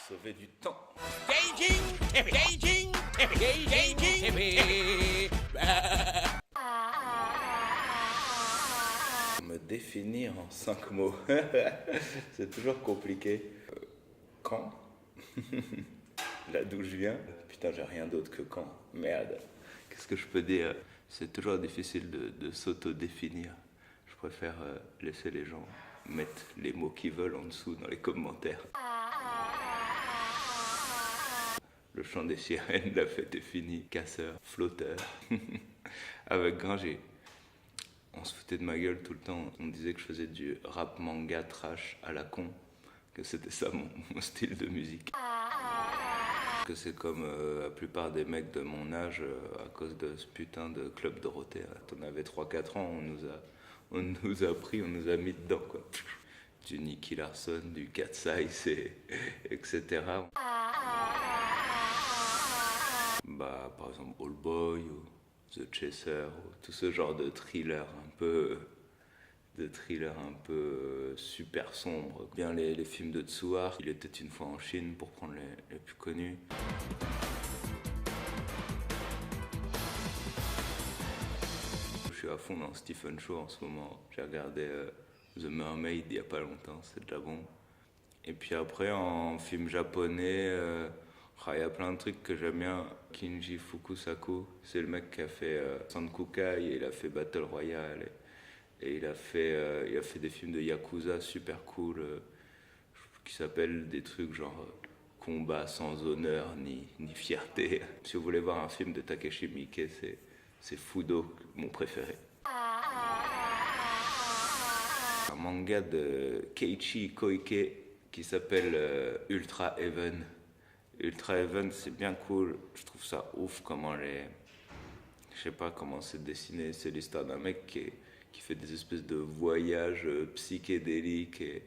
Sauver du temps. Me définir en 5 mots. C'est toujours compliqué. Quand? Là d'où je viens? Putain, j'ai rien d'autre que quand. Merde. Qu'est-ce que je peux dire? C'est toujours difficile de s'auto-définir. Je préfère laisser les gens mettre les mots qu'ils veulent en dessous dans les commentaires. Le chant des sirènes, la fête est finie, casseur, flotteur. Avec Granger, on se foutait de ma gueule tout le temps. On disait que je faisais du rap manga trash à la con, que c'était ça mon style de musique. Que c'est comme la plupart des mecs de mon âge, à cause de ce putain de Club Dorothée. T'en avais 3-4 ans, on nous a pris, on nous a mis dedans, quoi. Du Nicky Larson, du Cat Size, etc. Bah, par exemple, All Boy ou The Chaser, ou tout ce genre de thriller un peu super sombre. Bien les films de Tsuar. Il était une fois en Chine pour prendre les plus connus. Je suis à fond dans Stephen Chow en ce moment. J'ai regardé The Mermaid il y a pas longtemps, c'est déjà bon. Et puis après en film japonais, il y a plein de trucs que j'aime bien. Kinji Fukusaku, c'est le mec qui a fait Sankukai et il a fait Battle Royale. Et il a fait des films de Yakuza super cool qui s'appellent des trucs genre Combat sans honneur ni fierté. Si vous voulez voir un film de Takeshi Miike, c'est Fudo, mon préféré. Un manga de Keiichi Koike qui s'appelle Ultra Heaven. Ultra Heaven, c'est bien cool. Je trouve ça ouf comment je sais pas comment c'est dessiné. C'est l'histoire d'un mec qui fait des espèces de voyages psychédéliques et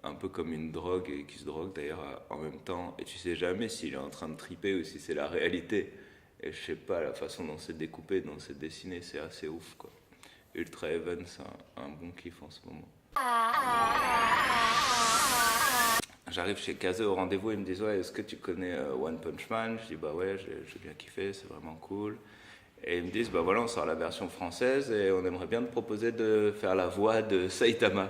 un peu comme une drogue et qui se drogue d'ailleurs en même temps. Et tu sais jamais s'il est en train de triper ou si c'est la réalité. Et je sais pas, la façon dont c'est découpé, dont c'est dessiné, c'est assez ouf, quoi. Ultra Heaven, c'est un bon kiff en ce moment. J'arrive chez Kazé au rendez-vous, ils me disent « Ouais, est-ce que tu connais One Punch Man ?» Je dis « Bah ouais, j'ai bien kiffé, c'est vraiment cool. » Et ils me disent « Bah voilà, on sort la version française et on aimerait bien te proposer de faire la voix de Saitama. »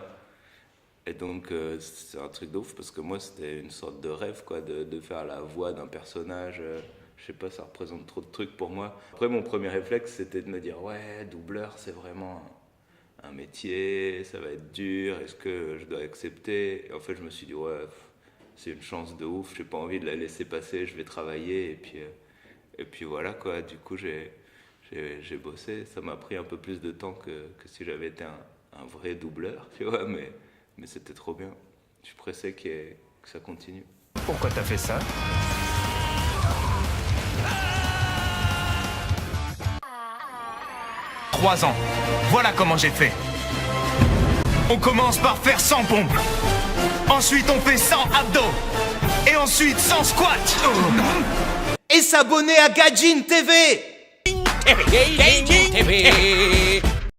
Et donc, c'est un truc de ouf parce que moi, c'était une sorte de rêve, quoi, de faire la voix d'un personnage. Je sais pas, ça représente trop de trucs pour moi. Après, mon premier réflexe, c'était de me dire « Ouais, doubleur, c'est vraiment un métier, ça va être dur, est-ce que je dois accepter ?» Et en fait, je me suis dit « Ouais, c'est une chance de ouf, j'ai pas envie de la laisser passer, je vais travailler. » Et puis voilà, quoi. Du coup, j'ai bossé. Ça m'a pris un peu plus de temps que si j'avais été un vrai doubleur, tu vois, mais c'était trop bien. Je suis pressé que ça continue. Pourquoi t'as fait ça? « 3 ans. Voilà comment j'ai fait. On commence par faire 100 pompes. Ensuite, on fait 100 abdos. Et ensuite, 100 squats. Et s'abonner à Gaijin TV.